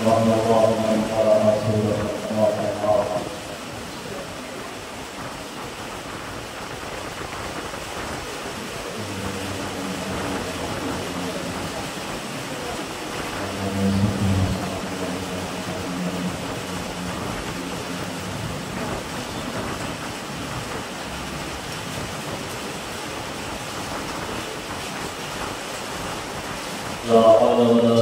رحم الله من قرأ سورة الفاتحة. لا حول ولا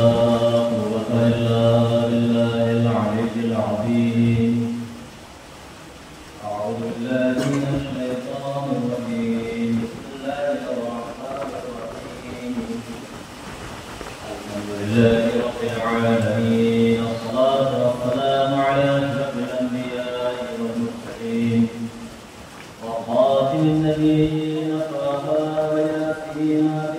قوة إلا بالله العلي العظيم. أعوذ بالله من الشيطان الرجيم. بسم الله الرحمن الرحيم. الحمد لله رب العالمين. الصلاة والسلام على أشرف الأنبياء والمرسلين وخاتم النبيين طه وياسين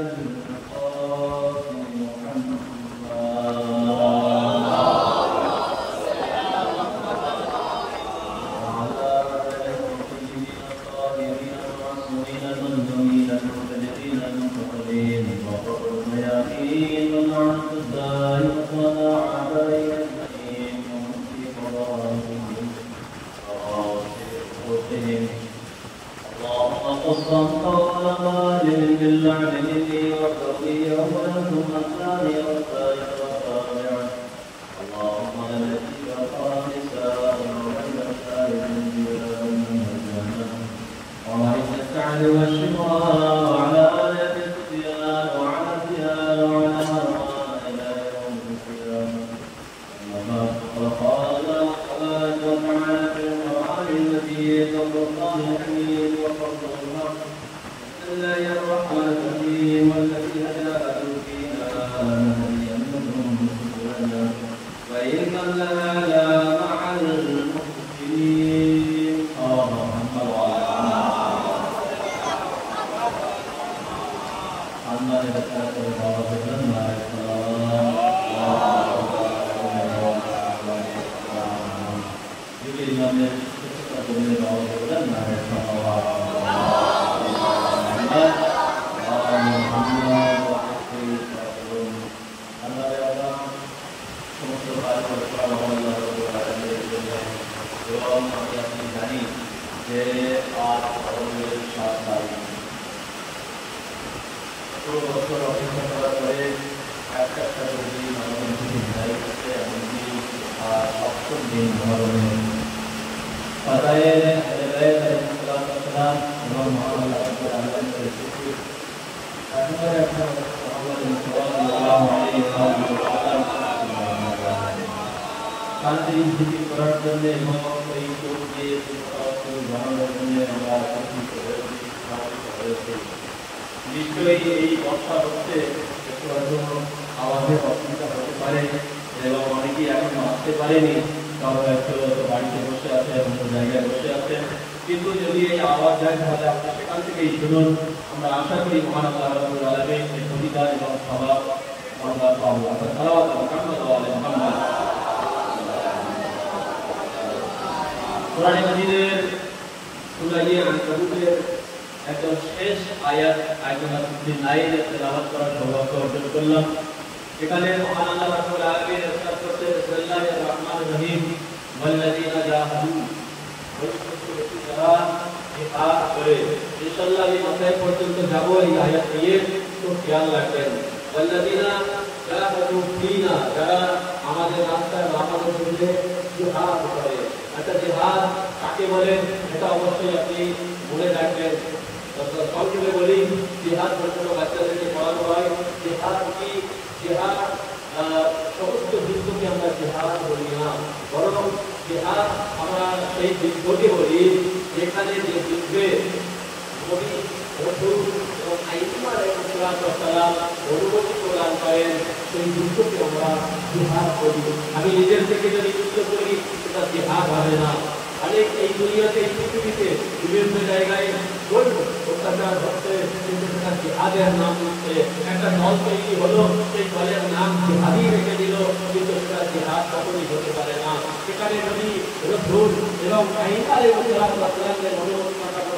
जिहाद कखनोই হতে পারে না। সেখানে যদি রসুল এবং ঈসা আলাইহিসসালামের অনুমতি না থাকলে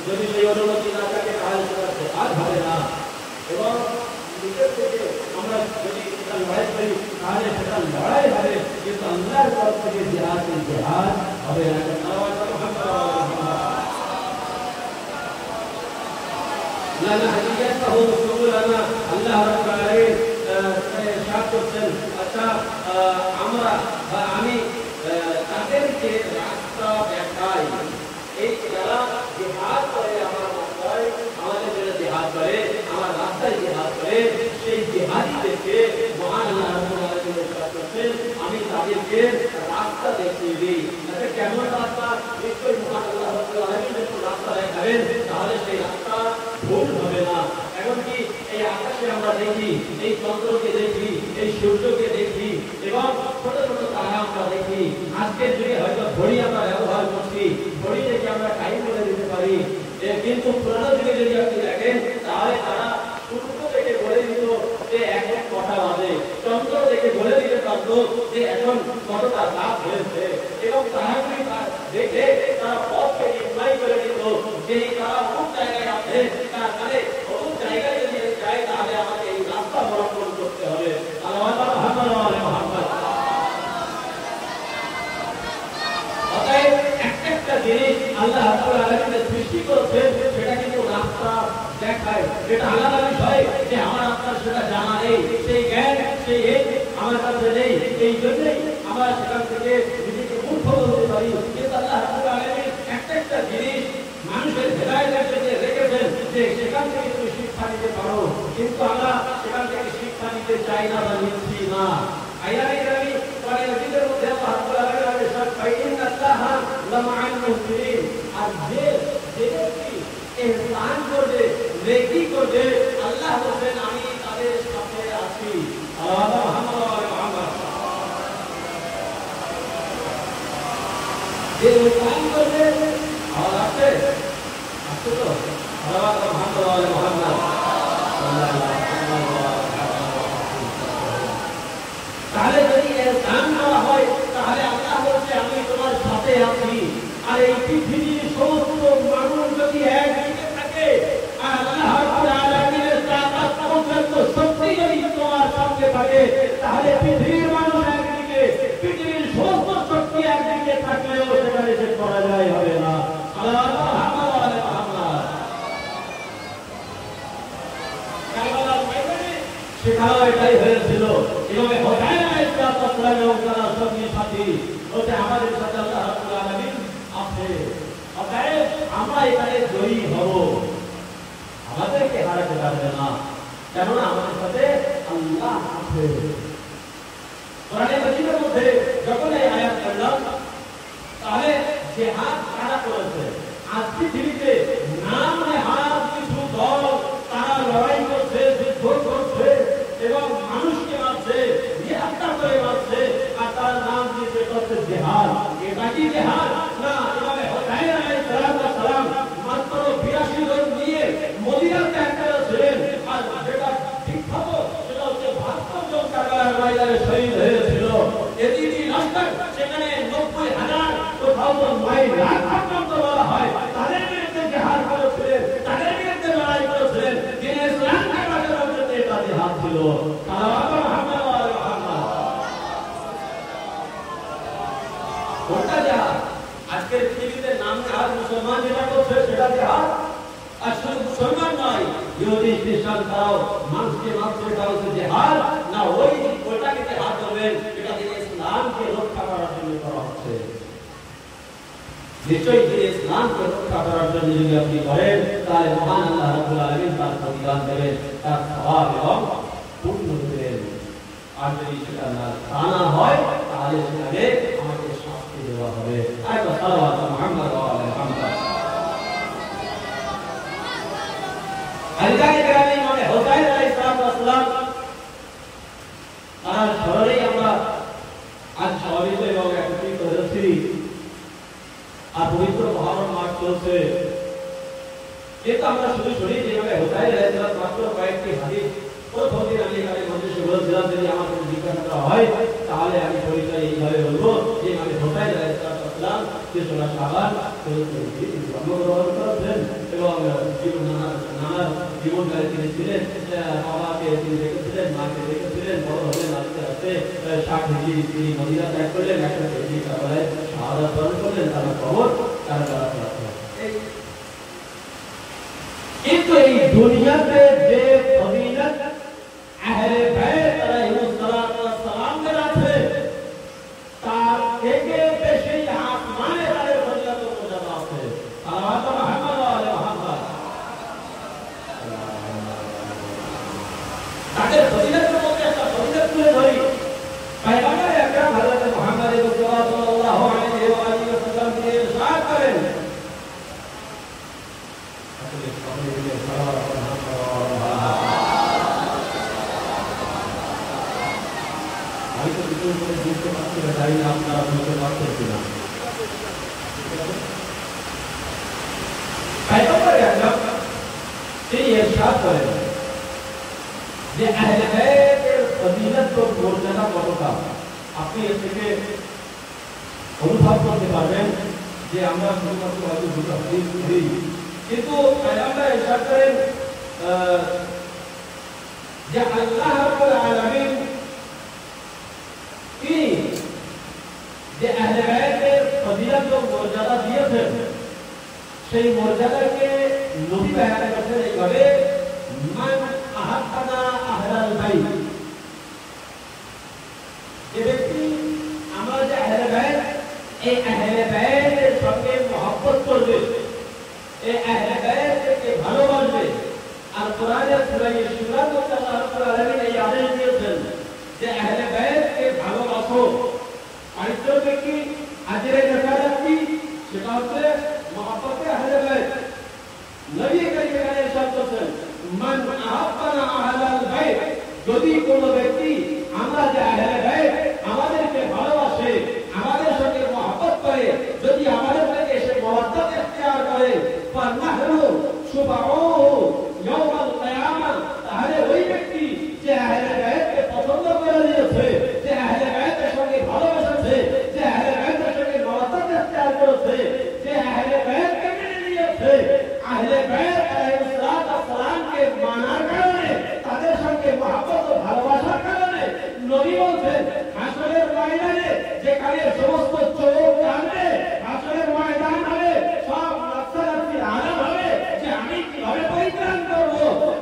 যদি সেই অনুমতি না থাকে তাহলে সেটা জিহাদ হবে না। এবং নিজের থেকে আমরা যদি এটা লড়াই করি তাহলে সেটা লড়াই হবে, কিন্তু আল্লাহর তরফ থেকে জিহাদ হবে না। لنا هديته سبلنا الله رب العالمين ارشاد করছেন আচ্ছা আমরা আমি তাদেরকে রাস্তা দেখাই এই যারা জিহাদ করে আমার রাস্তায় আমাদের জন্য জিহাদ করে আমার রাস্তায় জিহাদ করে সেই জিহাদীদেরকে মহান আল্লাহ রাব্বুল আলামিন ارشاد করছেন আমি তাদেরকে রাস্তা দেখিয়ে দিই। এটা কেমন রাস্তা? নিশ্চয়ই মহান আল্লাহ রাব্বুল আলামিন যখন রাস্তা দেখাবেন তাহলে সেই রাস্তা ভুল হবে না। এমনকি এই আকাশে আমরা দেখি, এই চন্দ্রকে দেখি, এই সূর্যকে দেখি এবং ছোট ছোট তারা আমরা দেখি। আজকের যুগে হয়তো ঘড়ি আমরা ব্যবহার করছি, ঘড়ি দেখে আমরা টাইম বলে দিতে পারি, কিন্তু পুরানো যুগে যদি আপনি দেখেন তাহলে তারা সূর্য দেখে বলে দিত যে এখন কটা বাজে, চন্দ্র দেখে বলে দিতে পারত যে এখন কতটা রাত হয়েছে এবং তারাগুলি দেখে তারা পথকে নির্ণয় করে দিত যে তারা অমুক জায়গায় আছে, তাহলে অমুক জায়গায় যদি যায় তাহলে আমাকে এই রাস্তা অবলম্বন করতে হবে। অতএব একটা জিনিস আল্লাহ রাব্বুল আলামিন সৃষ্টি করেছেন সেটা কিন্তু রাস্তা দেখায়। এটা আলাদা বিষয় যে আমার আপনার সেটা জানা নেই, সেই জ্ঞান সেই আমার কাছে নেই, এই জন্যই আমরা সেখান থেকে নিজেকে মূর্খ বলতে পারি। কিন্তু আল্লাহ রাব্বুল আলামিন একটা জিনিস মানুষের হেদায়েতের জন্য রেখেছেন যে সেখান থেকে তুমি শিক্ষা নিতে পারো, কিন্তু আমরা সেখান থেকে শিক্ষা নিতে চাই না বা নিচ্ছি না। আয়াতে কারী কোরআনের মধ্যে আল্লাহ রাব্বুল আলামিন ইরশাদ করেন আল্লাহা লামাআল মুহসিনিন, আর যে ব্যক্তি ইহসান করবে নেকি করবে আল্লাহ বলেন আমি তাদের সাথে আছি। আল্লাহ মুহাম্মদ যে ইহসান করবে আর আছে তো আল্লাহ মুহাম্মদ তাহলে যদি ইহসান করা হয় তাহলে আল্লাহ বলছে আমি তোমার সাথে আছি। আর এই পৃথিবীর সমস্ত মানুষ যদি একদিকে থাকে আর আল্লাহ রাব্বুল আলামিনের তাকাত পর্যন্ত শক্তি যদি তোমার সঙ্গে থাকে তাহলে পৃথিবীর মানুষ একদিকে, পৃথিবীর সমস্ত শক্তি একদিকে থাকলেও সেখানে সে পরাজয় হবে না। সেখানেও এটাই হয়েছিল। এভাবে হোসাইন আলাইহিস সালাম এবং তার সঙ্গী সাথী বলতে আমাদের সাথে আল্লাহ রাব্বুল আলামিন আছে। অতএব আমরা এখানে জয়ী হব, আমাদেরকে হারাতে পারবে না, কেননা আমাদের সাথে আল্লাহ আছে। কোরআনে মাজিদের মধ্যে যখন এই আয়াত পড়লাম তাহলে জিহাদ কারা করেছে? আজ পৃথিবীতে নাম নেহাত কিছু দল তারা লড়াই করছে, যুদ্ধ করছে এবং মানুষকে মারছে, হত্যা করে মারছে, আর তার নাম দিয়েছে করছে জিহাদ। এটা কি জিহাদ? না। এভাবে হোসাইন আলাইহিস সালাম মাত্র 82 জন নিয়ে মদিনা ত্যাগ করেছিলেন, আর যেটা বিখ্যাত সেটা হচ্ছে 72 জন কারবালার ময়দানে শহীদ হয়েছিল। এদিনই রাস্তায় সেখানে 90,000 কোথাও তো 9 লাখ পর্যন্ত বলা হয় তাদের বিরুদ্ধে জিহাদ করেছিলেন, তাদের বিরুদ্ধে লড়াই করেছিলেন। যিনি ইসলামকে বাঁচানোর জন্য এটা জিহাদ ছিল। কোনটা জিহাদ? আজকের পৃথিবীতে নাম নেহাত মুসলমান যেটা করছে সেটা জিহাদ। আর শুধু মুসলমান নয়, ইহুদি খ্রিস্টান তারাও মানুষকে মারছে, এটা হচ্ছে জিহাদ না? ওইটাকে জিহাদ করবেন এটা দিয়ে ইসলামকে রক্ষা করার জন্য করা হচ্ছে। নিশ্চয়ই যদি ইসলামকে রক্ষা করার জন্য যদি আপনি করেন তাহলে মহান আল্লাহ রাব্বুল আলামিন তার প্রতিদান দেবেন, তার সওয়াব এবং পূর্ণ দেবেন। আর যদি সেটা না হয় তাহলে সেখানে আমাকে শাস্তি দেওয়া হবে। আয়াত সালাওয়াত মুহাম্মদ ওয়া আলা মুহাম্মদ। আলিদায়ে কেরামী মানে হোসাইন আলাইহিস সালাম তার স্মরণেই আমরা আজ সমাবেত এবং একত্রিত হয়েছি। আর পবিত্র মহরম মাস চলছে, কিন্তু আমরা শুধু শুনি যেভাবে হোসাইন আলাইহিস সালাম মাত্র কয়েকটি হাদিস প্রথম দিন আমি এখানে মঞ্চে বলেছিলাম যদি আমাকে জিজ্ঞাসা করা হয় তাহলে আমি পরিচয় এইভাবে বলবো যে আমি হোসাইন আলাইহিস সালাম তেসরা শাবান জন্মগ্রহণ করেছেন এবং নানা জীবনকালে তিনি ছিলেন, বাবাকে তিনি দেখেছিলেন, মাকে দেখেছিলেন, বড় হলেন আস্তে আস্তে 60 হিজরি তিনি মদিনা ত্যাগ করলেন, 61 হিজরি কারবালায় শাহাদাত বরণ করলেন, তার কবর কারবালা প্রাপ্ত। কিন্তু এই দুনিয়াতে যে ফজিলত আহলে বাইত আলাইহিস সালামের আছে তার থেকে বেশি আসমানে তাদের ফজিলত ও মর্যাদা আছে। সালাওয়াত মুহাম্মদ ওয়া আলি মুহাম্মদ। তাদের ফজিলতের মধ্যে একটা ফজিলত তুলে ধরি। পয়গম্বর আকরাম হযরত মুহাম্মদ মুস্তাফা সাল্লাল্লাহু আলাইহি ওয়া আলিহি ওয়াসাল্লাম কে ইরশাদ করেন, আসলে সবাই মিলে সালাওয়াত আমি তো কিছু করে বুঝতে পারছি না, জানি না আপনারা বুঝতে পারছেন কিনা। পয়গম্বর আকরাম তিনি ইরশাদ করেন যে আহলে বাইতের ফজিলত ও মর্যাদা কতটা আপনি এর থেকে অনুভব করতে পারবেন যে আমরা শুধুমাত্র হয়তো দুটো হাদিস পড়ি, কিন্তু পয়গম্বর ইরশাদ করেন যে আল্লাহ রাব্বুল আলামিন তিনি যে আহলে বাইতের ফজিলত ও মর্যাদা দিয়েছেন সেই মর্যাদাকে নবী বয়ান করেছেন এইভাবে, মান আহাব্বানা আহলাল বাইত, যে ব্যক্তি আমরা যে আহলে বাইত এই আহলে বাইতের সঙ্গে মহব্বত করবে, এই আহলে বাইতকে ভালোবাসবে। আর কোরআনের সূরা ইউসুফের মধ্যে আল্লাহ রাব্বুল আলামিন এই আদেশ দিয়েছেন যে আহলে বাইতকে ভালোবাসো। আরেকটা ব্যক্তি আজরে নেফারাত কি সেটা হচ্ছে মহব্বতে আহলে বাইত। নবী করিম আলাইহিস সালাতু ওয়াসাল্লাম মান আহাব্বানা আহলাল বাইত, যদি কোনো ব্যক্তি আমরা যে আহলে বাইত আমাদেরকে ভালোবাসে, আমাদের সঙ্গে মহব্বত করে, যদি আমাদের সঙ্গে এসে মওয়াদ্দাত ইখতিয়ার করে, ফানাহরু শুফাউহু ইয়াউমাল কিয়ামাহ, তাহলে ওই ব্যক্তি যে আহলে বাইতকে পছন্দ করে নিয়েছে, যে আহলে বাইতের সঙ্গে ভালোবাসে, যে আহলে বাইতের সঙ্গে মওয়াদ্দাত ইখতিয়ার করেছে, যে আহলে বাইতকে মেনে নিয়েছে, আহলে বাইত আলাইহিস সালামকে মানার কারণে, তাদের সঙ্গে মহব্বত ও ভালোবাসার কারণে নবী বলেন হাসরের ময়দানে যেখানে সমস্ত চোখ কাঁদবে, হাসরের ময়দান হবে, সব নফসানাফসি আলাম হবে যে আমি কিভাবে পরিত্রাণ করব।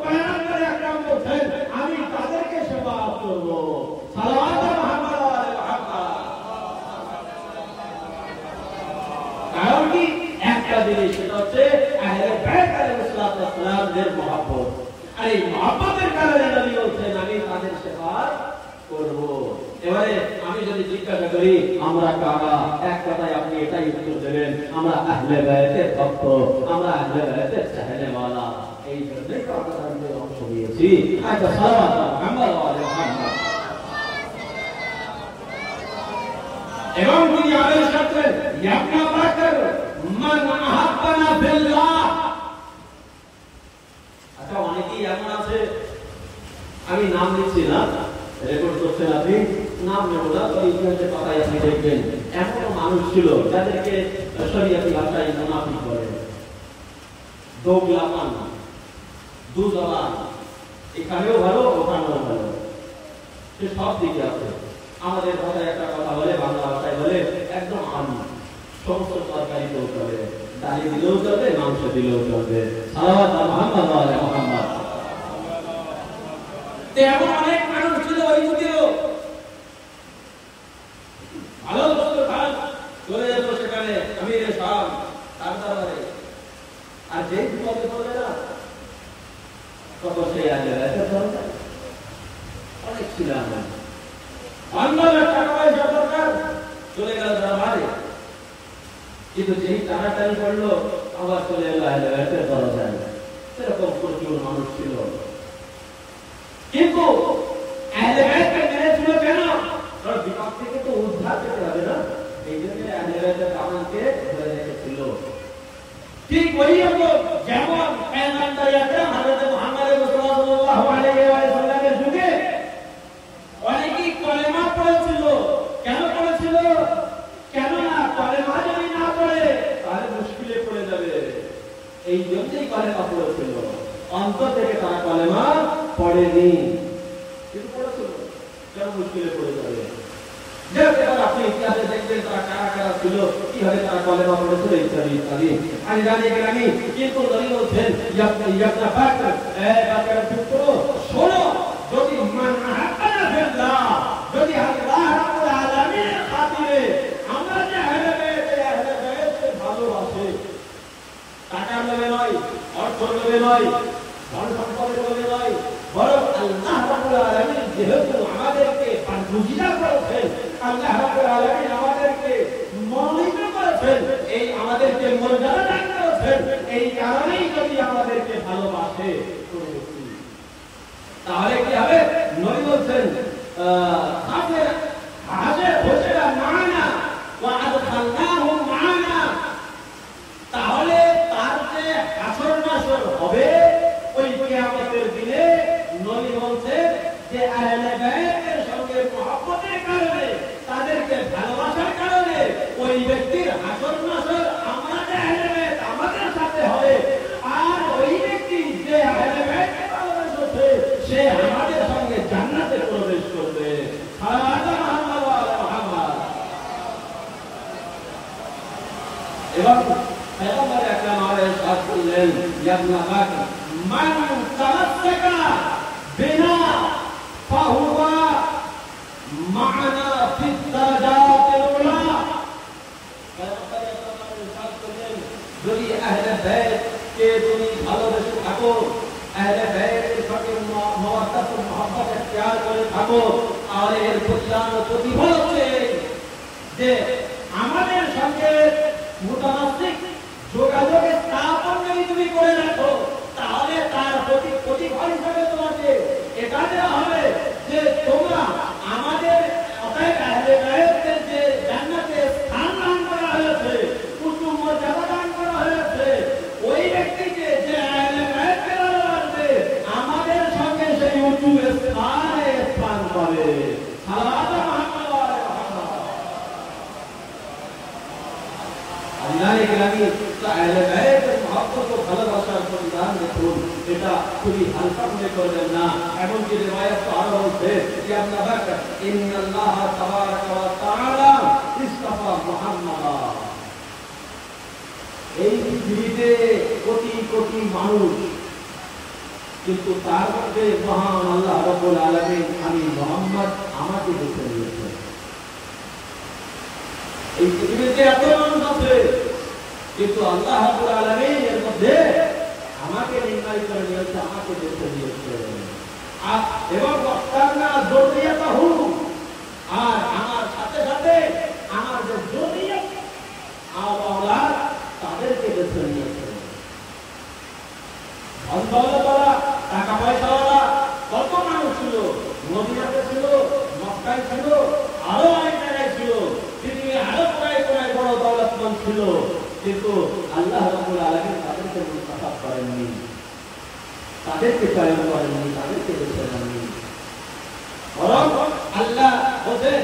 পয়গম্বর আকরাম বলেন আমি তাদেরকে সেবাত করব। সালাওয়াত মুহাম্মদ ওয়া আলি মুহাম্মদ। কারণ কি একটা জিনিস, সেটা হচ্ছে আহলে বাইত আলাইহিস সালামের মহব্বত। আর এই মহব্বতের কারণে নবী বলেন আমি তাদের সেবাত করব। এবারে আমি যদি জিজ্ঞাসা করি আমরা কারা, এক কথায় আপনি এটাই উত্তর দেবেন আমরা আহলে বাইতের ভক্ত, আমরা আহলে বাইতের চাহনেওয়ালা। এই জন্যই তো আমরা তাদের অংশ নিয়েছি। আচ্ছা, সালাওয়াত মুহাম্মদ ওয়া আলি মুহাম্মদ। এবং তিনি আদেশ করতেন ইয়া বাকর মান আহাব্বানা ফিল্লাহ। আচ্ছা, অনেকেই এমন আছে, আমি নাম দিচ্ছি না, রেকর্ড করছেন আপনি, নাম নেব না, ওই ইতিহাসের কথাই আপনি দেখবেন এমন মানুষ ছিল যাদেরকে শরীয়তি ভাষায় মুনাফিক বলে, দোগলাপান, দুজবান, এখানেও ভালো ওখানেও ভালো, সে সব দিকে আছে। আমাদের ভাষায় একটা কথা বলে, বাংলা ভাষায় বলে একদম আমি সমস্ত তরকারিতেও চলে, ডালি দিলেও চলবে, মাংস দিলেও চলবে। সালাওয়াত মুহাম্মদ ওয়া আলি মুহাম্মদ। এমন অনেক মানুষ ছিল ওই যুগেও, ভালো বস্তু খান চলে যেত সেখানে আমিরে শাম তার দরবারে, আর যে বিপদে পড়বে না তখন সেই আগে অনেক ছিল আমার অন্যদের টাকা পয়সা দরকার, চলে গেল দরবারে, কিন্তু যেই টানাটানি করলো আবার চলে এলো আহলে বাইতের দরজায়। সেরকম প্রচুর মানুষ ছিল, কিন্তু আহলে বাইতকে মেনেছিল কেন? কারণ বিপদ থেকে তো উদ্ধার পেতে হবে না, এই জন্য আহলে বাইতের দামানকে ধরে রেখেছিল। ঠিক ওই রকম যেমন পয়গম্বর আকরাম হযরত মুহাম্মদ মুস্তাফা সাল্লাল্লাহু আলাইহি ওয়া সাল্লামের যুগে অনেকেই কলেমা পড়েছিল। কেন পড়েছিল? কেন না কলেমা যদি না পড়ে এই জন্যই কলেমা পড়েছিল, অন্তর থেকে তারা কলেমা পড়েনি, কিন্তু পড়েছিল কেন মুশকিলে পড়ে যাবে। যেমন আপনি ইতিহাসে দেখবেন তারা কারা কারা ছিল, কিভাবে তারা কলেমা পড়েছিল ইত্যাদি ইত্যাদি। আমি জানি আমি কিন্তু নবী বলছেন ইয়াবনা বাকর, বাকরের পুত্র শোনো, যদি মান আহাব্বানা ফিল্লাহ, যদি আল্লাহ রাব্বুল আলামিনের খাতিরে আমরা যে আহলে বাইতকে ভালোবাসি, টাকা নেবে নয়, অর্থ নেবে নয়, ধন সম্পদ নেবে নয়, বরং আল্লাহ রাব্বুল আলামিন যেহেতু আমাদেরকে পারদুজিরা করেছেন, আল্লাহ রাব্বুল আলামিন আমাদেরকে মনোনীত করেছেন, এই আমাদেরকে মর্যাদা দান করেছেন, এই কারণেই যদি আমাদেরকে ভালোবাসে তাহলে কি হবে? নবী বলছেন কাফের হাজার হোসেনা মানা ওয়া আদখালনাহুম মানা, তাহলে তার যে হাসর নাসর হবে ওই কিয়ামতের দিনে, নবী বলছেন যে আহলে বাইতের সঙ্গে মহব্বতের কারণে, তাদেরকে ভালোবাসার কারণে ওই ব্যক্তির হাসর নাসর আমরা যে আহলে বাইত আমাদের সাথে হবে, আর ওই ব্যক্তি যে আহলে বাইতকে ভালোবাসে সে আমাদের সঙ্গে জান্নাতে প্রবেশ করবে। এবার পয়গম্বর আকরাম আলাইহিস সালাতু বললেন, ইয়া ইবনে বাকর মান তামাসসাকা বিনা ফাহুয়া মা'না ফিদ দারাজাতিল উলা। পয়গম্বর আকরাম আলাইহিস সালাতু বললেন, যদি আহলে বাইতকে তুমি ভালোবেসে থাকো, আহলে বাইতের সঙ্গে মওয়াদ্দাত ও মুহাব্বত ইখতিয়ার করে থাকো, আর এর প্রতিফল হচ্ছে যে আমাদের সঙ্গে মুতামাসসিক যোগাযোগের স্থাপন যদি তুমি করে রাখো, তাহলে তার প্রতিফল হিসেবে তোমাকে এটা দেওয়া হবে যে তোমরা আমাদের অতএব আহলে বাইতের যে জান্নাতে স্থান দান করা হয়েছে, উচ্চ মর্যাদা দান করা হয়েছে, ওই ব্যক্তিকে যে আহলে বাইতকে ভালোবাসবে আমাদের সঙ্গে সেই উঁচু স্থানে স্থান পাবে। সালাত মুহাম্মদ ওয়া আলি মুহাম্মদ। আল্লাহর কালামি আহলে বাইতের মহব্বত ও ভালোবাসার পরিমাণ দেখুন, এটা খুবই হালকা মনে করবেন না। এমনকি রিওয়ায়াত তো আরো বলছে যে ইবনে বাকর ইন্নাল্লাহ তাবারাকা ওয়া তাআলা ইসতাফা মুহাম্মাদা। এই পৃথিবীতে কোটি কোটি মানুষ, কিন্তু তার মধ্যে মহান আল্লাহ রাব্বুল আলামিন আমি মুহাম্মদ আমাকে বেছে নিয়েছেন। এই পৃথিবীতে এত মানুষ আছে, কিন্তু আল্লাহ রাব্বুল আলামিন এর মধ্যে আমাকে নির্ণয় করে নিয়েছে, আমাকে বেছে নিয়েছে। এবং ওয়াক্তারনা যুররিয়াতাহু, আর আমার সাথে সাথে আমার যে যুররিয়াত আর আওলাদ তাদেরকে বেছে নিয়েছে। অন্তরওয়ালা টাকা পয়সাওয়ালা কত মানুষ ছিল, মদিনাতে ছিল, মক্কায় ছিল, আরো অনেক জায়গায় ছিল, পৃথিবীর আরো কোনায় কোনায় বড় দৌলতমন্দ ছিল, কিন্তু আল্লাহ রাব্বুল আলামিন তাদেরকে মুনতাখাব করেননি, তাদেরকে চয়ন করেননি, তাদেরকে বেছে নেননি। বরং আল্লাহ বলছেন,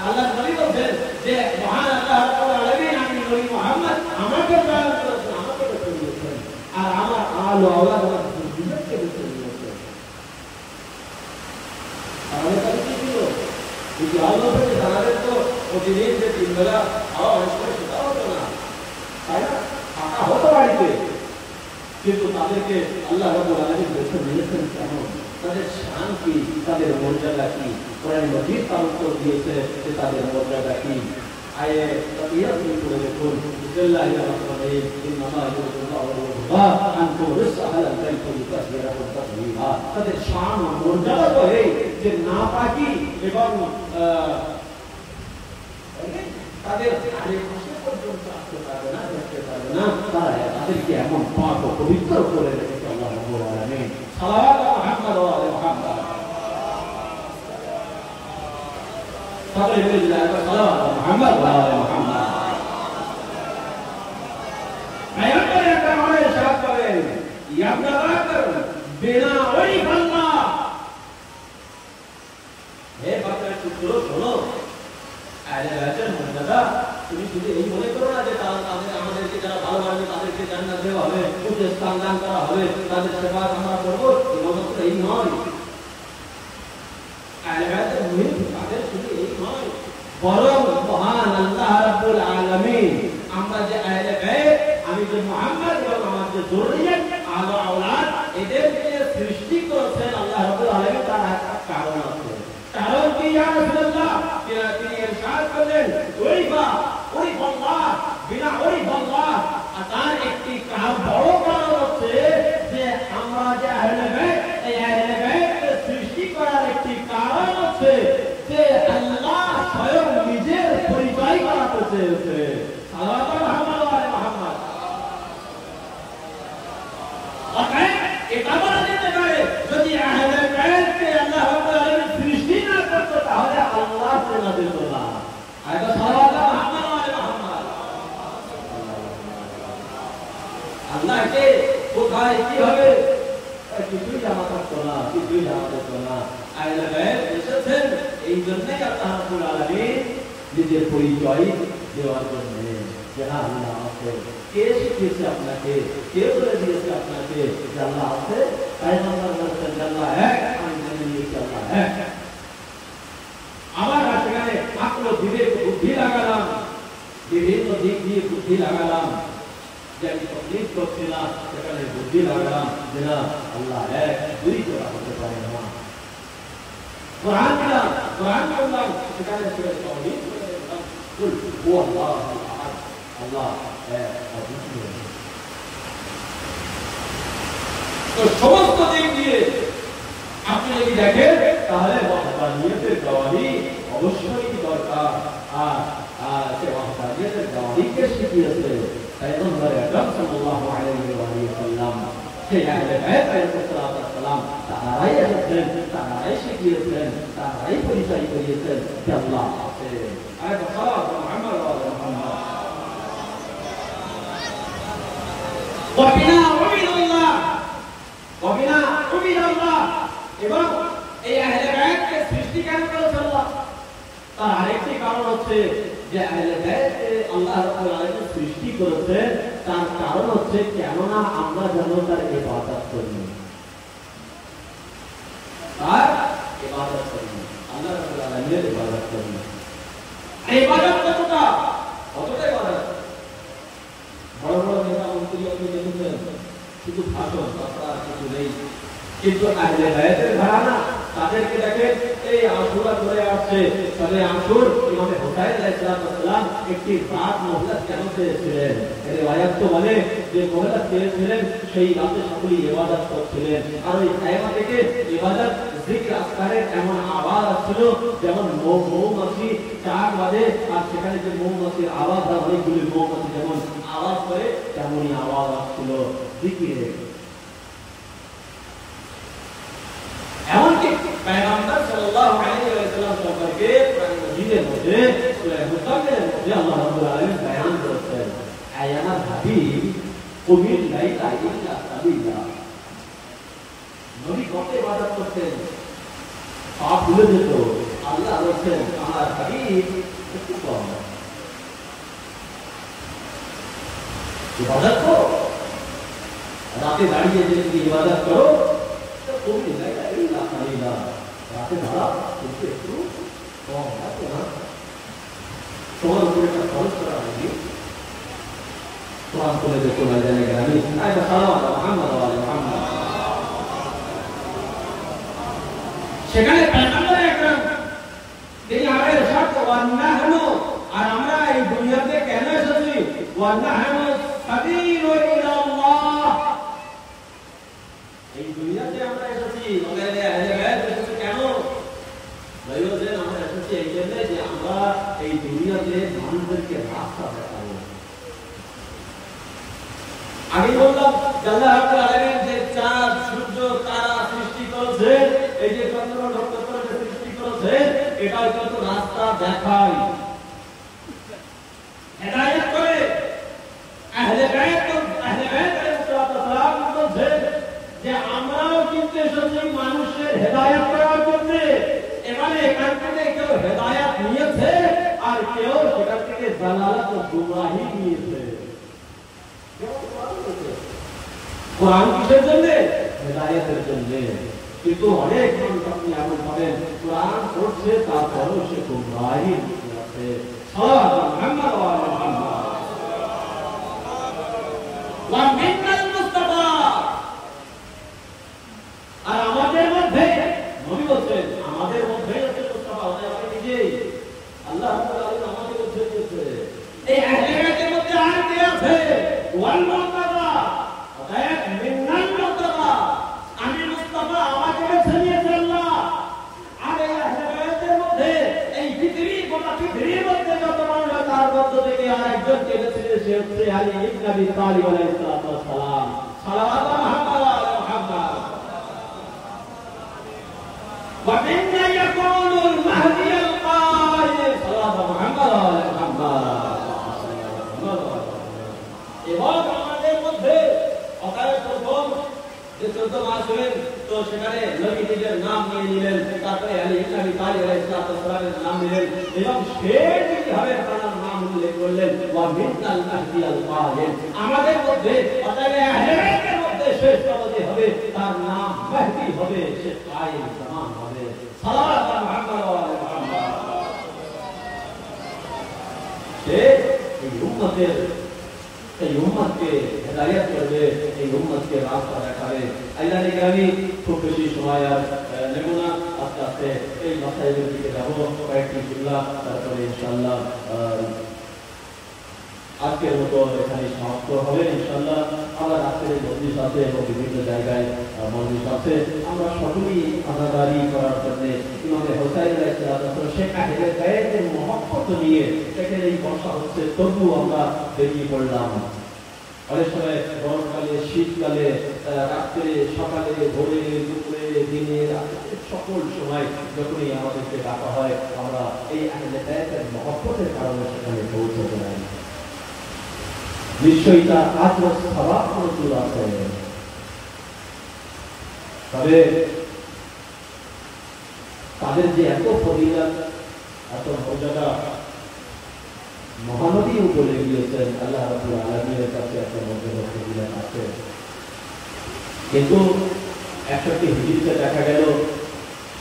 আল্লাহ নবী বলছেন যে মহান আল্লাহ রাব্বুল আলামিন আমি নবী মুহাম্মদ আমাকে চয়ন করেছেন, আমাকে বেছে নিয়েছেন, আর আমার আলো আওলাদ আমার জীবনকে বেছে নিয়েছেন। তাহলে তাহলে কি ছিল? যদি আলো থেকে তাদের তো প্রতিদিন যে তিন বেলা খাওয়া অনেক করে সেটা হতো না, তাই না? ফাঁকা হতো বাড়িতে, কিন্তু তাদেরকে আল্লাহ রাব্বুল আলামিন বেছে নিয়েছেন কেন? তাদের শান কি, তাদের মর্যাদা কি? কোরআন মাজিদ তার উত্তর দিয়েছে যে তাদের মর্যাদা কি। আয়ে তাকিয়া তুমি পড়ে দেখুন, বিসমিল্লাহির রহমানির রহিম, ইন্নামা ইউরিদুল্লাহু আন তুরিসা আলাল বাইতি তাসবিরাহু তাসবিহা। তাদের শান ও মর্যাদা তো এই যে নাপাকি এবং তাদের আশেপাশে পর্যন্ত আসতে পারবে না, দেখতে পারবে না, তাদেরকে এমন পাক ও পবিত্র করে রেখেছে আল্লাহ রাব্বুল আলামিন। সালাওয়াত মুহাম্মদ ওয়া আলি মুহাম্মদ। সকলে মিলে সালাওয়াত মুহাম্মদ ওয়া আলি মুহাম্মদ। পয়গম্বর আকরাম আলাইহিস সালাত করেন, ইয়া ইবনে বাকর বিনা ওয়ালি আল্লাহ, হে বাকরের পুত্র শোনো, আহলে বাইতের মর্যাদা তুমি শুধু এই মনে করো না যে তাদের আমাদেরকে যারা ভালো মানবে তাদেরকে জান্নাত দেওয়া হবে, উচ্চ স্থান দান করা হবে, তাদের সেবা আমরা করবো, এই নয়। তাদের শুধু এই নয়, বরং মহান আল্লাহ রাব্বুল আলামিন আমরা যে আহলে বাইত, আমি যে মুহাম্মদ এবং আমার যে যুররিয়ত আলো আওলাদ এদেরকে সৃষ্টি করেছেন আল্লাহ রাব্বুল আলামিন, তার একটা কারণ আছে। কারণ কি ইয়া রাসূলুল্লাহ? তিনি ইরশাদ করলেন ওরিফা ওরিফাল্লাহ বিনা ওরিফাল্লাহ, তার একটি বড় কারণ হচ্ছে যে আমরা যে আহলে বাইত, এই আহলে বাইতকে সৃষ্টি করার একটি কারণ হচ্ছে যে আল্লাহ স্বয়ং নিজের পরিচয় করাতে চেয়েছে। সাল্লাল্লাহু আলাইহি মুহাম্মদ। এটা বলা যেতে পারে যদি আহলে বাইতকে আল্লাহ রাব্বুল আলামিন সৃষ্টি না করতো তাহলে আল্লাহ না দিত না। আয়তো সাল্লাল্লাহু আলাইহি মুহাম্মদ। আল্লাহকে কোথায় কি হবে কিছুই জানা থাকতো না, কিছুই জানা যেত না। আহলে বাইত এসেছেন এই জন্যই আল্লাহ রাব্বুল আলামিন নিজের পরিচয় দেওয়ার জন্য যে আল্লাহ আছে। কে শিখিয়েছে আপনাকে? কে বলে দিয়েছে আপনাকে যে আল্লাহ আছে? পয়গম্বর বলেছেন আল্লাহ এক, আমি জেনে নিয়েছি আল্লাহ এক। আবার সেখানে আকল বিবেক বুদ্ধি লাগালাম, বিভিন্ন দিক দিয়ে বুদ্ধি লাগালাম, যে আমি তকলিফ করছিলাম সেখানে বুদ্ধি লাগালাম যে না আল্লাহ এক, দুই করা হতে পারে না। কোরআন দিলাম, কোরআন করলাম, সেখানে সূরা তাওহীদ করলাম, কুল হুয়াল্লাহু আহাদ, আল্লাহ এক অদ্বিতীয়। তো সমস্ত দিক দিয়ে আপনি যদি দেখেন তাহলে ওয়াহদানিয়তের গাওয়াহি অবশ্যই দরকার। আর সে ওয়াহদানিয়তের গাওয়াহিকে শিখিয়েছে পয়গম্বর আকরাম সাল্লাল্লাহু আলাইহি ওয়া সাল্লাম। সেই আহলে বাইত আলাইহিস সালাম তারাই এসেছেন, তারাই শিখিয়েছেন, তারাই পরিচয় করিয়েছেন যে আল্লাহ আছে। আর সাল্লাল্লাহু মুহাম্মদ ওয়া মুহাম্মদ ওয়াবিনা ওয়াবিনাল্লাহ ওয়াবিনা ওয়াবিনাল্লাহ। এবং এই আহলে বাইতকে সৃষ্টি কেন করেছেন আল্লাহ? তার আরেকটি কারণ হচ্ছে যে আহলে বাইতকে আল্লাহ রাব্বুল আলামিন সৃষ্টি করেছেন, তার কারণ হচ্ছে কেননা আমরা যেন তার ইবাদত করি, তার ইবাদত করি, আল্লাহ রাব্বুল আলামিনের ইবাদত করি। ইবাদত কতটা? কতটা ইবাদত? বড় বড় নেতা মন্ত্রী আপনি দেখেছেন শুধু ভাষণ, কথা কিছু নেই, কিন্তু আহলে বাইতের ঘরানা তাদেরকে দেখেন এই আশুরা করে আসছে। তবে আশুর ইমাম হুসাইন আলাইহিস সালাম একটি রাত মহল্লা কেন চেয়েছিলেন? এর আয়াত তো বলে যে মহল্লা চেয়েছিলেন সেই রাতে সকলেই ইবাদত করছিলেন, আর ওই খায়মা থেকে ইবাদত জিকির আজকারের এমন আওয়াজ আসছিল যেমন মৌমাছি চার বাজে, আর সেখানে যে মৌমাছির আওয়াজ হয় অনেকগুলি মৌমাছি যেমন আওয়াজ করে তেমনই আওয়াজ আসছিল জিকিরের। এমনকি পয়গম্বর সাল্লাল্লাহু আলাইহি ওয়াসাল্লাম সম্পর্কে কোরআন মাজিদের মধ্যে সূরা মুজাম্মিলের মধ্যে আল্লাহ রাব্বুল আলামিন বয়ান করেছেন আয়ানা হাবিব কুমিল লাইলা ইল্লা সাবিলা। নবী কত ইবাদত করতেন, পাপ ভুলে যেত। আল্লাহ বলেছেন আমার হাবিব একটু কম ইবাদত করো, রাতে দাঁড়িয়ে যদি ইবাদত করো কুমিল লাইলা ইল্লা সাবিলা, রাতে দাঁড়া কিন্তু একটু কম আছে না, তোমার উপরে একটা খরচ করা হয়নি। কোরআন করে দেখো না জানে আমি আয়াত সালাওয়াত মুহাম্মদ ওয়া আলি মুহাম্মদ। সেখানে পয়গম্বর আকরাম তিনি আমাদের সাথে ওয়ান্নাহনু, আর আমরা এই দুনিয়াতে কেন এসেছি? ওয়ান্নাহনু সাবিলু ইলাল্লাহ, এই দুনিয়াতে আমরা এসেছি আমাদের আহলে বাইত এসেছে কেন? বলেন আমরা এসেছি এই জন্য যে আমরা এই দুনিয়াতে মানুষদেরকে রাস্তা দেখাবো। আমি বললাম আল্লাহ রাব্বুল আলামিন যে চাঁদ সূর্য তারা সৃষ্টি করেছেন, এই যে চন্দ্র নক্ষত্র সৃষ্টি করেছেন, এটা হচ্ছে রাস্তা দেখায়, হেদায়েত করে। আহলে বাইত আলাইহিস সালাম বলেন যে আমরাও কিন্তু এসেছি মানুষের হেদায়েত করার জন্য। এবারে এখান থেকে কেউ হেদায়েত নিয়েছে আর কেউ সেখান থেকে জালালাত ও গুমরাহি নিয়েছে। কোরআন কিসের জন্য? হেদায়েতের জন্য। কিন্তু অনেক মানুষ আপনি এমন পাবেন কোরআন পড়ছে তারপরেও সে গুমরাহির মধ্যে আছে। সালাত মুহাম্মদ ওয়া আলি মুহাম্মদ ওয়া মিনাল মুস্তাফা। আর আমাদের মধ্যে নবী বলেন আমাদের মধ্যে আছে মুস্তাফা, ওটা আপনি নিজেই আল্লাহ রাব্বুল আলামিন আমাদের মধ্যে দিয়েছে। এই আহলে বাইতের মধ্যে আর কে আছে? ওয়াল মুস্তাফা, অতএব মিনাল মুস্তাফা, আমি মুস্তাফা, আমাকে বেছে নিয়েছে আল্লাহ। আর এই আহলে বাইতের মধ্যে এই পৃথিবীর গোটা পৃথিবীর মধ্যে যত মানুষ আছে তার মধ্য থেকে আরেকজনকে বেছে নিয়েছে, সে হচ্ছে আলী ইবনে আবি তালিব আলাইহিস সালাম। সালাওয়াত মুহাম্মদ ওয়া আলি মুহাম্মদ। ومن يكون المهدي القائم صلاة محمد وعلى محمد। এবং আমাদের মধ্যে অকালে প্রথম যে 14 মাস হলেন তো সেখানে নবী নিজের নাম নিয়ে নিলেন, তারপরে আলী ইবনে আবি তালিব আলাইহিস সালামের নাম নিলেন এবং শেষ ভাবে তার নাম উল্লেখ করলেন ওয়া মিনাল মাহদি আল কায়েম। আমাদের মধ্যে অতএব আহলে বাইতের মধ্যে শেষ যে হবে তার নাম মাহদি হবে, সে কায়েম জামান হবে। সালাত মুহাম্মদ ওয়া আলি মুহাম্মদ। সে এই উম্মতকে হেদায়েত করবে, এই উম্মতকে রাস্তা দেখাবে। আল্লাহ নিগামি খুব বেশি সময় আর নেব না, আস্তে আস্তে এই মাসাইলের দিকে যাব কয়েকটি জুমলা, তারপরে ইনশাআল্লাহ আজকের মতো এখানে সমাপ্ত হবে। ইনশাআল্লাহ আমরা রাত্রে মজলিস আছে এবং বিভিন্ন জায়গায় মজলিস আছে। আমরা সকলেই আনাদারি করার জন্য ইমাম হোসাইন আলাইহিস সালাম শেখ আহলে বাইতের মহব্বত নিয়ে সেখানে এই বর্ষা হচ্ছে, তবু আমরা বেরিয়ে পড়লাম। অনেক সময় গরমকালে, শীতকালে, রাত্রে, সকালে, ভোরে, দুপুরে, দিনে, রাত্রে সকল সময় যখনই আমাদেরকে ডাকা হয় আমরা এই আহলে বাইতের মহব্বতের কারণে সেখানে পৌঁছতে পারি। নিশ্চয়ই তার আজও স্বভাব প্রচুর আছে। তবে তাদের যে এত ফজিলত, এত মর্যাদা মহানবীও বলে গিয়েছেন, আল্লাহ রাব্বুল আলামিনের কাছে এত মর্যাদা ফজিলত আছে। কিন্তু 61 হিজরিতে দেখা গেল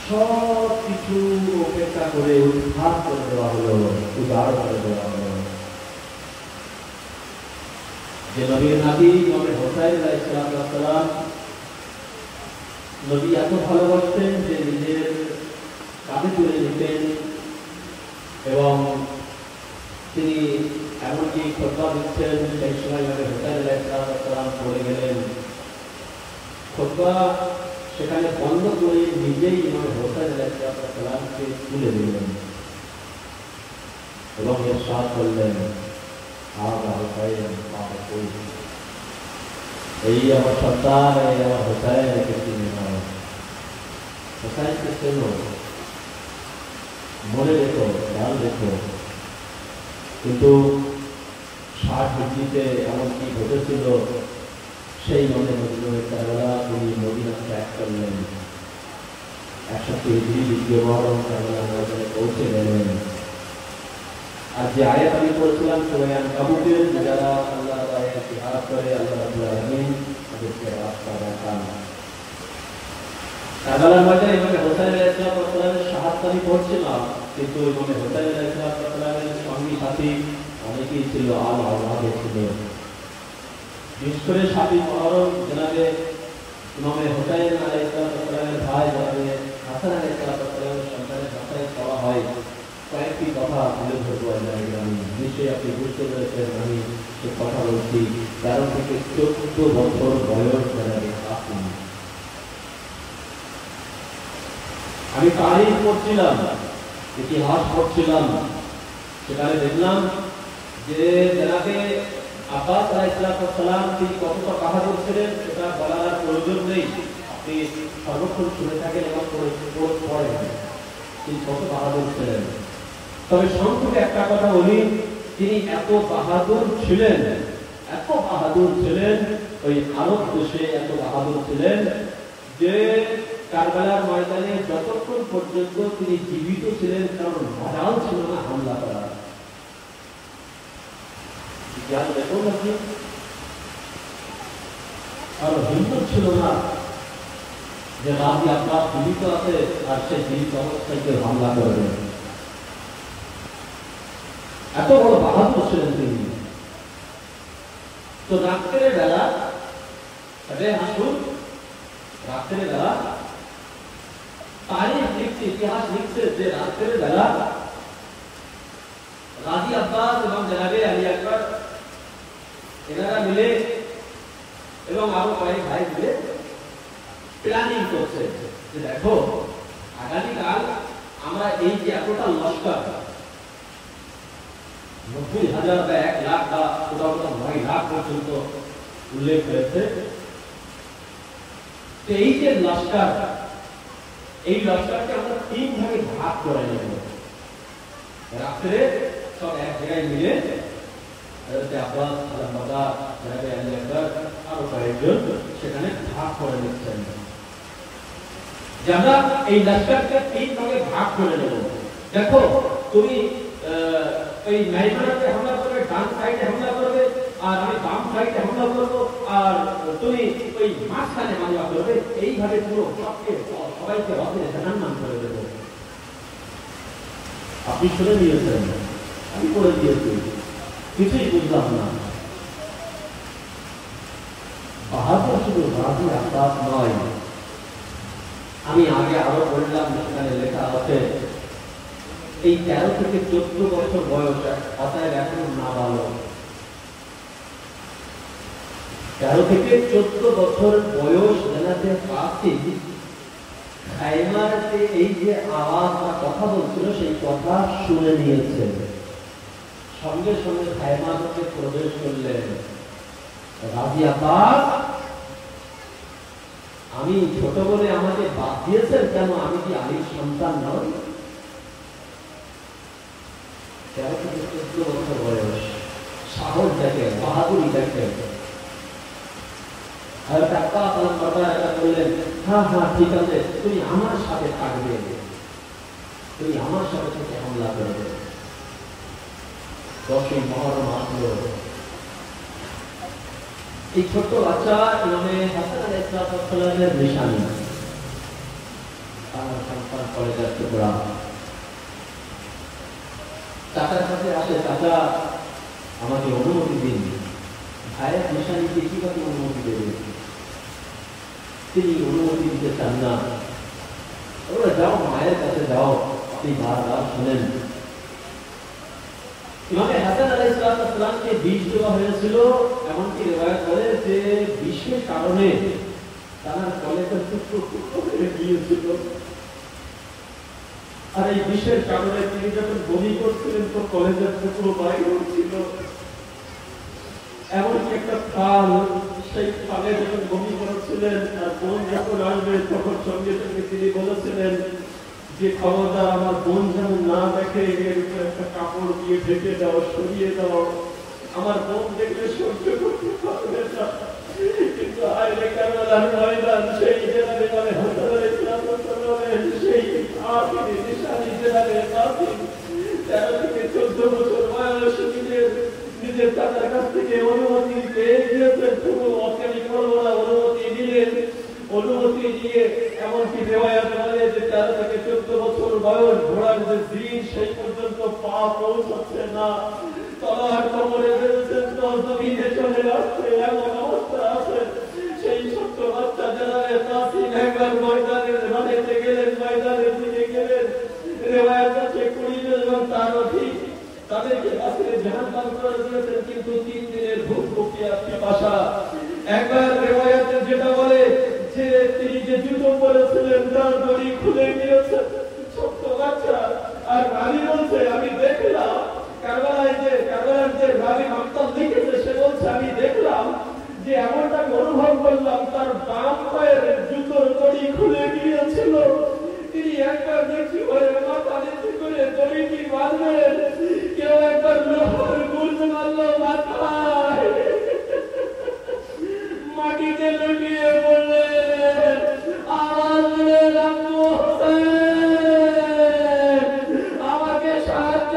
সব কিছু উপেক্ষা করে উদ্ধার করে দেওয়া হলো, উদার করে দেওয়া হলো। যে নবীর নাতি ইমাম হোসাইন আলাইহিস সালাম নবী এত ভালোবাসতেন যে নিজের কাঁধে তুলে নিতেন এবং তিনি এমনকি খুতবা দিচ্ছেন, সেই সময় ইমাম হোসাইন আলাইহিস সালাম পড়ে গেলেন। খুতবা সেখানে বন্ধ করে নিজেই ইমাম হোসাইন আলাইহিস সালামকে তুলে দিলেন এবং ইরশাদ করলেন, এই আমার সন্তান, এই আমার হোসাইনকে চিনে নাও, হোসাইনকে চেনো, মনে রেখো, খেয়াল রেখো। কিন্তু 60 হিজরিতে এমনকি ঘটেছিল, সেই কারবালা তিনি মদিনা ত্যাগ করলেন। 61 হিজরি দ্বিতীয় মহরম কারবালা ময়দানে পৌঁছে গেলেন। আর যে আয়াত আমি পড়ছিলাম সূরা আনকাবুতের, যারা আল্লাহর আয়াত জিহাদ করে আল্লাহ রাব্বুল আলামিন তাদেরকে রাস্তা দেখান। কারবালার ময়দানে ইমাম হোসাইন আলাইহিস সালামের শাহাদাত আমি পড়ছিলাম, কিন্তু ইমাম হোসাইন আলাইহিস সালামের সঙ্গী সাথী অনেকেই ছিল, আল-আওলাদে ছিল। বিশেষ করে 7 মুহররম জনাবে ইমাম হোসাইন আলাইহিস সালামের ভাই জনাবে হাসান আলাইহিস সালামের সন্তানের বাসায় করা হয়। কয়েকটি কথা তুলে ধরবো। আমি নিশ্চয়ই আপনি বুঝতে পেরেছেন আমি সে কথা বলছি। 13 থেকে 14 বছর বয়স জনাবে কাসিম। আমি তারিখ পড়ছিলাম, ইতিহাস পড়ছিলাম, সেখানে দেখলাম যে জনাবে আব্বাস আলাইহিস সালাম তিনি কতটা বাহাদুর ছিলেন সেটা বলার প্রয়োজন নেই, আপনি সর্বক্ষণ শুনে থাকেন এবং পড়েন তিনি কত বাহাদুর ছিলেন। তবে সংক্ষেপে একটা কথা বলি, তিনি এত বাহাদুর ছিলেন, এত বাহাদুর ছিলেন, ওই আরব দেশে এত বাহাদুর ছিলেন যে কারবালার ময়দানে যতক্ষণ পর্যন্ত তিনি জীবিত ছিলেন কারণ মজাল ছিল না হামলা করার। দেখুন আপনি আর হিম্মত ছিল না যে রাজি আব্বাস জীবিত আছে আর সেই জীবিত অবস্থায় কেউ হামলা করবে। এত বড় বাহাদুর ছিলেন তিনি। তো রাত্রের বেলা হাসুন, রাত্রের বেলা তারিখ লিখছে, ইতিহাস লিখছে যে রাত্রের বেলা রাজি আব্বাস এবং জনাবে আলী আকবর এনারা মিলে এবং আরো কয়েক ভাই মিলে প্ল্যানিং করছে যে দেখো আগামীকাল আমরা এই যে এতটা লস্কর 90,000 বা 1 লাখ বা কোথাও 9 লাখ পর্যন্ত উল্লেখ হয়েছে, এই যে লস্কর, এই লস্করকে আমরা 3 ভাগে ভাগ করে নেব। রাত্রে সব এক জায়গায় মিলে আব্বাস আরো কয়েকজন সেখানে ভাগ করে নিচ্ছেন যে আমরা এই লস্করকে 3 ভাগে ভাগ করে নেব। দেখো তুমি এই মাইমানাতে হামলা করবে, ডান সাইডে হামলা করবে, আর আমি বাম সাইডে হামলা করবো, আর তুমি ওই মাঝখানে হামলা করবে। এইভাবে পুরো সবাইকে রথে জাহান্নাম করে দেবো। আপনি শুনে নিয়েছেন, আমি করে দিয়েছি, কিছুই বুঝলাম না। বাহাদুর শুধু রাজি আব্বাস নয়, আমি আগে আরো বললাম সেখানে লেখা আছে এই 13 থেকে 14 বছর বয়স, অতএব এখন নাবালক। 13 থেকে 14 বছর বয়স জানাতে পারছি খাইমাতে এই যে আওয়াজ বা কথা বলছিল সেই কথা শুনে নিয়েছে। সঙ্গে সঙ্গে খাইমাতে প্রবেশ করলেন রাজি আব্বাস। আমি ছোট বলে আমাকে বাদ দিয়েছেন কেন? আমি কি আলীর সন্তান নই? 13 থেকে 14 বছর বয়স, সাহস দেখে, বাহাদুরি দেখে। বললেন হ্যাঁ হ্যাঁ ঠিক আছে, তুমি আমার সাথে থাকবে, তুমি আমার সাথে থেকে হামলা করবে। 10ই মুহররম আসলো। এই ছোট্ট বাচ্চা ইমামে হাসান আলাইহিস সালামের নিশানি, তার সন্তান কলেজের টুকরা। চাচার কাছে আসে, চাচা আমাকে অনুমতি দিন, ভাইয়ের নিশানিকে কিভাবে অনুমতি দেবে? তিনি অনুমতি দিতে চান না। ওরা যাও, মায়ের কাছে যাও, আপনি বারবার শুনেন। ইমামে হাসান আলাইহিস সালামকে বিষ দেওয়া হয়েছিল, এমনকি রিওয়ায়াত বলে যে বিষের কারণে তার কলেজের টুকরো টুকরো হয়ে গিয়েছিল। আর এই বিষের কারণে তিনি যখন বমি করছিলেন তো কলেজের টুকরো বাইরে ছিল। এমনকি একটা খাল, সেই খালে যখন বমি করেছিলেন আর বোন যখন আসবে তখন সঙ্গে সঙ্গে তিনি বলেছিলেন যে খবরদার আমার বোন যেন না দেখে, এর উপরে একটা কাপড় দিয়ে ঢেকে দাও, সরিয়ে দাও, আমার বোন দেখলে সহ্য করতে পারবে না। কিন্তু আইলে কারবালার ময়দান, সেই জেলারে মানে হাসানের সেই আখিরি নিশানি জেলারে কাফির 13 থেকে 14 বছর বয়স নিজের চাচার কাছ থেকে অনুমতি পেয়ে গিয়েছেন। পুরো অজ্ঞানী করবো না, অনুমতি দিলেন। অনুমতি দিয়ে এমনকি রিওয়ায়াত বলে যে 13 থেকে 14 বছর বয়স, ঘোড়ার যে দিন সেই পর্যন্ত পা পৌঁছাচ্ছে না, তলোয়ার কোমরে বেঁধেছেন, তো জমিনে চলে আসছে, এমন অবস্থা আছে। সেই ছোট্ট বাচ্চা জেনারেল কাসিম একবার ময়দানের রানেতে গেলেন, ময়দানের দিকে গেলেন। রিওয়ায়াত আছে 20 জন এবং তারও ঠিক তাদেরকে কাছে জাহান্নাম করে দিয়েছেন, কিন্তু 3 দিনের ভূখ ভুকিয়া পিপাসা। একবার রিওয়ায়াতে যেটা বলে যে তিনি যে জুতো পরেছিলেন তার দড়ি খুলে গিয়েছে, ছোট্ট বাচ্চা। আর রানী বলছে আমি দেখলাম, কারবালায় যে কারবালার যে রানী মাক্তাব লিখেছে সে বলছে আমি দেখলাম যে এমনটা অনুভব করলাম তার বাম পায়ের জুতোর দড়ি খুলে গিয়েছিল। তিনি একবার দেখি হয়ে মাথা নিচু করে দড়িটি বাঁধলেন, কেউ একবার লোহার গুর্জ মারলো মাথায়, মাটিতে লুটিয়ে বললেন আওয়াজ দিলেন আব্বু হোসেন, আমাকে সাহায্য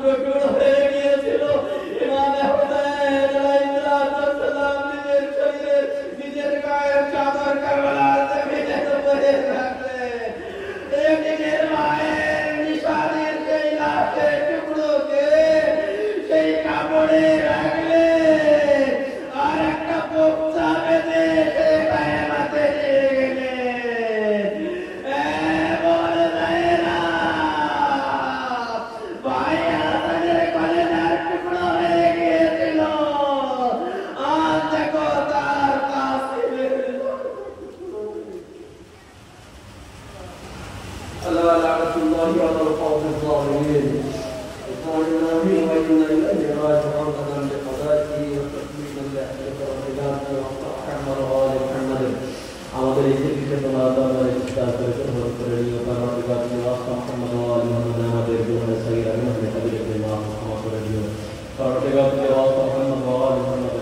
টুকরো হয়ে গিয়েছিল। ইমামে হুসাইন আলাইহিসসালাম নিজের শরীরে নিজের গায়ের চাদর কারবালার জমিনের উপরে রাখলেন। নিজের মায়ের নিশানের সেই লাশের টুকরোকে সেই কাপড়ে রাখলেন আর একটা পোক্তা বেঁধে সে গায়ে মাথে নিয়ে গেলেন। বল ভাইয়েরা, ভাই হাসানের কলেজার টুকরো হয়ে গিয়েছিল। আজ দেখো তার কাসিমের ألا لعنة الله على القوم الظالمين. قال الله وإنا إليه راجعون بقضائه وتكميلا لأهلك وبلادك وأحمد وآل محمد. আমাদের এই চিকিৎসা তোমার দরবারে ইস্তার করে গ্রহণ করে নিও। পরবর্তীকালে মোহাম্মদ ওয়া আলি মুহাম্মদ আমাদের জীবনে সহিহ রহমতে কবিরকে মাফ ক্ষমা করে দিও। পরবর্তীকালে মোহাম্মদ ওয়া আলি মুহাম্মদ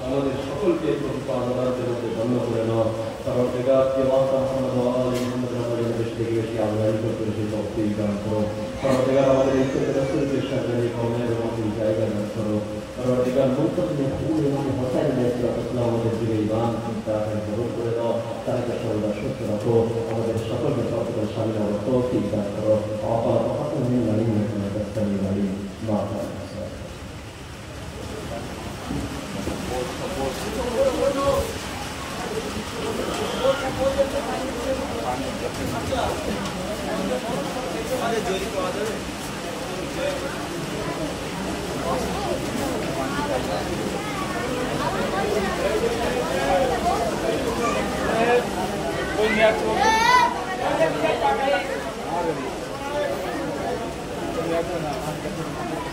আমাদের সকলকে প্রতিপাদনার মধ্যে ধন্য করে নাও। পরবর্তীকালে মোহাম্মদ ওয়া আলি মুহাম্মদ আমাদের দেশ থেকে বেশি আল্লাহর করতে বেশি তৌফিক দান করো। পরবর্তীকালে আমাদের ইজ্জত রাসূলকে সাথে কওমের মধ্যে জায়গা দান করো। পরবর্তীকালে মুত্তাকিন ইমাম হোসেন আলাইহিস সালাম আমাদের জীবনে ঈমান তাকে গ্রহণ করে দাও। তাকে সর্বদা সুস্থ রাখো। আমাদের সকলকে সকলের সামনে তৌফিক দান করো। আপাতত হাসান মিন আলিম তাসতামি আলিম মা Gracias.